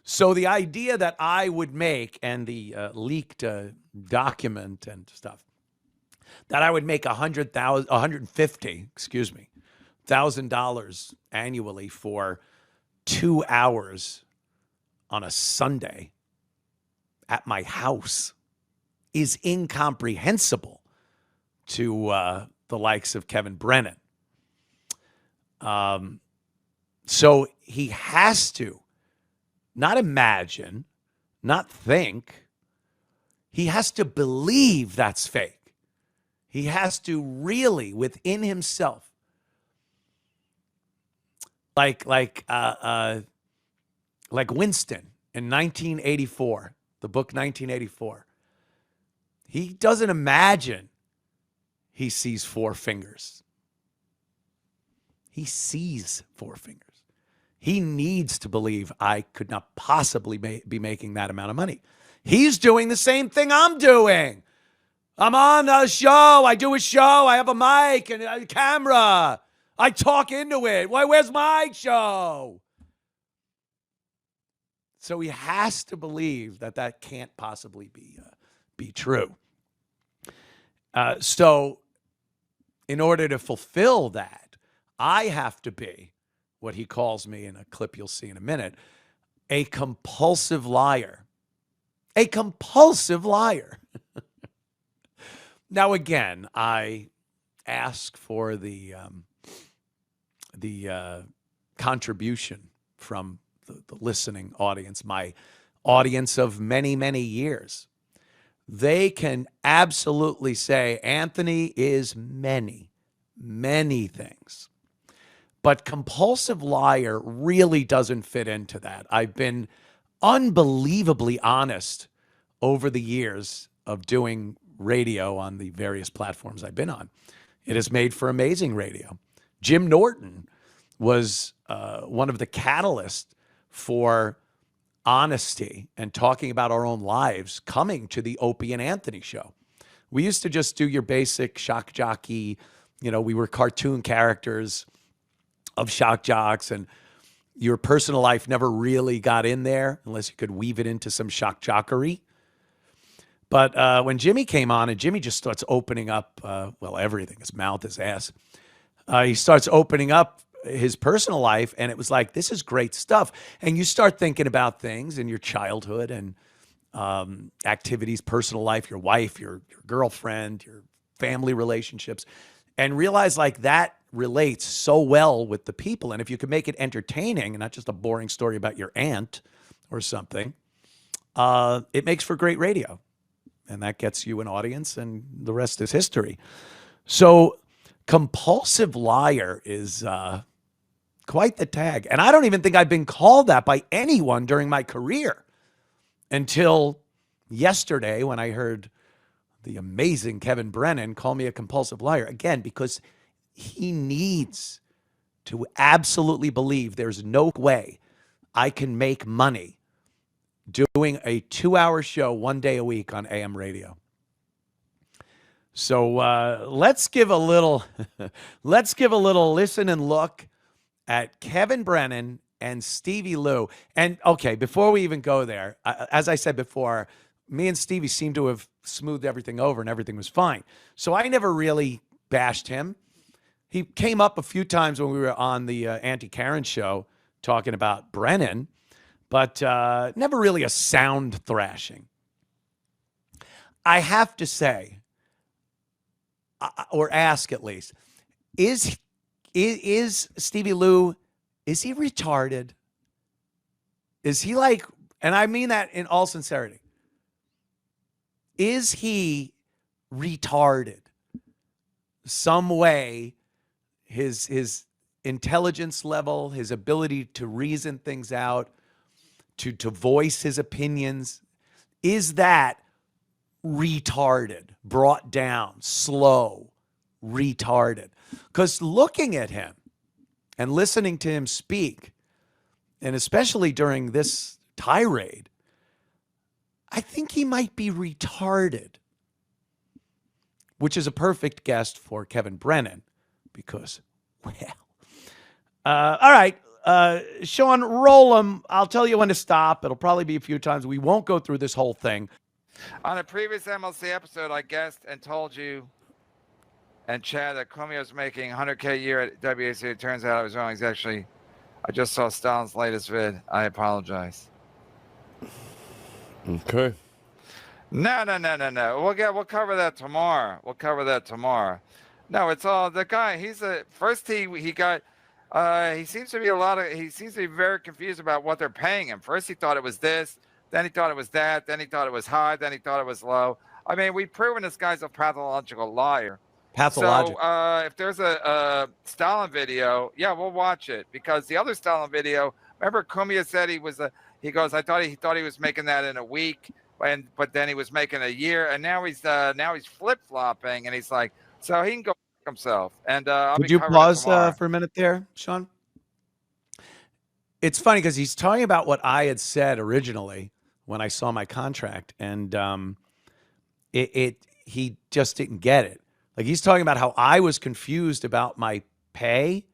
So the idea that I would make, and the leaked document and stuff, that I would make $150,000 annually for 2 hours on a Sunday at my house is incomprehensible to the likes of Kevin Brennan. So he has to not imagine, not think. He has to believe that's fake. He has to really, within himself, like Winston in 1984, the book 1984. He doesn't imagine he sees 4 fingers. He sees 4 fingers. He needs to believe I could not possibly be making that amount of money. He's doing the same thing I'm doing. I'm on a show. I do a show. I have a mic and a camera. I talk into it. Where's my show? So he has to believe that that can't possibly be true. So in order to fulfill that, I have to be what he calls me in a clip you'll see in a minute, a compulsive liar. A compulsive liar. Now, again, I ask for the contribution from the listening audience, my audience of many, many years. They can absolutely say Anthony is many, many things. But compulsive liar really doesn't fit into that. I've been unbelievably honest over the years of doing radio on the various platforms I've been on. It has made for amazing radio. Jim Norton was one of the catalysts for honesty and talking about our own lives coming to the Opie and Anthony show. We used to just do your basic shock jockey, we were cartoon characters of shock jocks, and your personal life never really got in there unless you could weave it into some shock jockery. But when Jimmy came on, and Jimmy just starts opening up, everything, his mouth, his ass. He starts opening up his personal life, and it was like, this is great stuff. And you start thinking about things in your childhood and activities, personal life, your wife, your girlfriend, your family relationships, and realize like that relates so well with the people. And if you could make it entertaining and not just a boring story about your aunt or something, it makes for great radio. And that gets you an audience, and the rest is history. So compulsive liar is quite the tag. And I don't even think I've been called that by anyone during my career until yesterday when I heard the amazing Kevin Brennan call me a compulsive liar. Again, because he needs to absolutely believe there's no way I can make money doing a 2-hour show 1 day a week on AM radio. So let's give a little listen and look at Kevin Brennan and Stevie Lew. And okay, before we even go there, as I said before, me and Stevie seemed to have smoothed everything over and everything was fine. So I never really bashed him. He came up a few times when we were on the Auntie Karen show talking about Brennan, but never really a sound thrashing. I have to say, or ask at least, is Stevie Lew, is he retarded? Is he like, and I mean that in all sincerity, is he retarded? Some way, his intelligence level, his ability to reason things out, to voice his opinions, is that retarded, brought down, slow, retarded? Because looking at him and listening to him speak, and especially during this tirade, I think he might be retarded, which is a perfect guest for Kevin Brennan because, well, all right, Sean, roll them. I'll tell you when to stop. It'll probably be a few times. We won't go through this whole thing. On a previous MLC episode, I guessed and told you and Chad that CUMIA was making 100K a year at WABC. It turns out I was wrong. He's actually, I just saw Stalin's latest vid. I apologize. Okay. No. We'll cover that tomorrow. No, it's all the guy. He got. He seems to be very confused about what they're paying him. First, he thought it was this. Then he thought it was that. Then he thought it was high. Then he thought it was low. I mean, we've proven this guy's a pathological liar. Pathological. So if there's a Stalin video, yeah, we'll watch it, because the other Stalin video, remember CUMIA said he goes, I thought he was making that in a week, but then he was making a year, and now he's flip flopping, and he's like, so he can go himself. And Could you pause for a minute there, Sean? It's funny because he's talking about what I had said originally when I saw my contract, and he just didn't get it. Like, he's talking about how I was confused about my pay,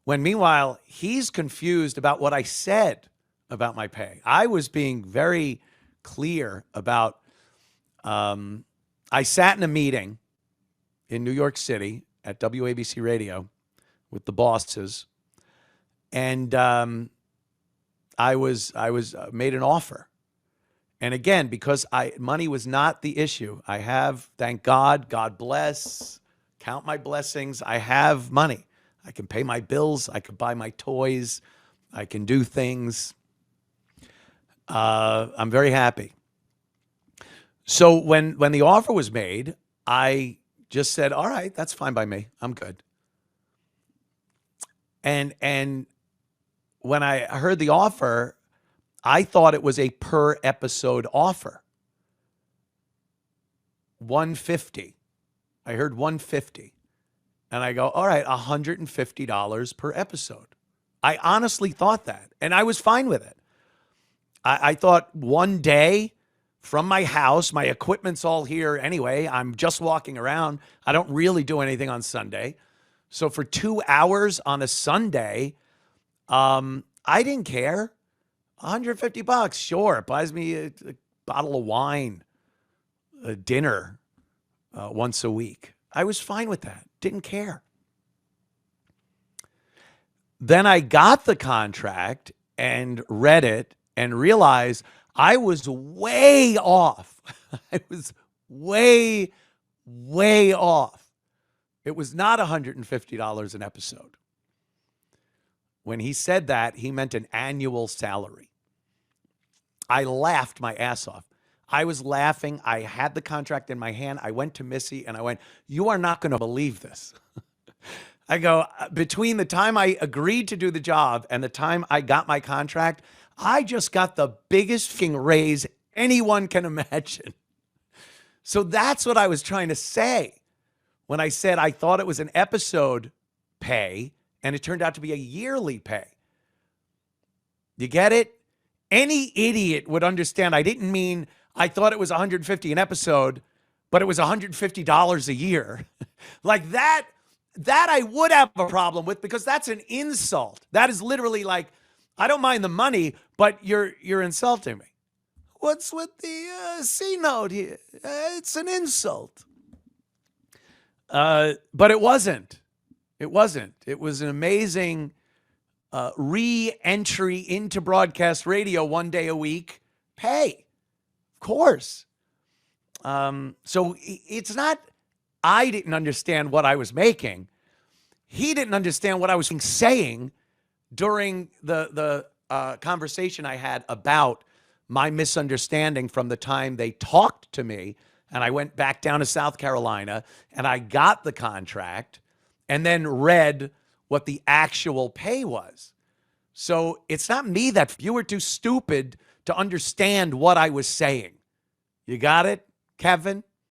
when meanwhile he's confused about what I said about my pay. I was being very clear about. I sat in a meeting in New York City at WABC Radio with the bosses, and I was made an offer. And again, because money was not the issue, I have, thank God, God bless, count my blessings, I have money. I can pay my bills, I can buy my toys, I can do things. I'm very happy. So when the offer was made, I just said, all right, that's fine by me. I'm good. And when I heard the offer, I thought it was a per episode offer. 150. I heard 150. And I go, all right, $150 per episode. I honestly thought that. And I was fine with it. I thought one day from my house, my equipment's all here anyway. I'm just walking around. I don't really do anything on Sunday. So for 2 hours on a Sunday, I didn't care. $150, sure. It buys me a bottle of wine, a dinner once a week. I was fine with that. Didn't care. Then I got the contract and read it and realized I was way off. I was way off. It was not $150 an episode. When he said that, he meant an annual salary. I laughed my ass off. I was laughing. I had the contract in my hand. I went to Missy and I went, you are not going to believe this. I go, between the time I agreed to do the job and the time I got my contract, I just got the biggest fucking raise anyone can imagine. So that's what I was trying to say when I said I thought it was an episode pay and it turned out to be a yearly pay. You get it? Any idiot would understand. I didn't mean I thought it was $150 an episode, but it was $150 a year. Like that I would have a problem with, because that's an insult. That is literally like, I don't mind the money, but you're insulting me. What's with the C note here? It's an insult. But it wasn't. It wasn't. It was an amazing re-entry into broadcast radio 1 day a week pay. Of course. So it's not, I didn't understand what I was making. He didn't understand what I was saying during the conversation I had about my misunderstanding from the time they talked to me and I went back down to South Carolina and I got the contract and then read what the actual pay was. So it's not me that you were too stupid to understand what I was saying. You got it, Kevin?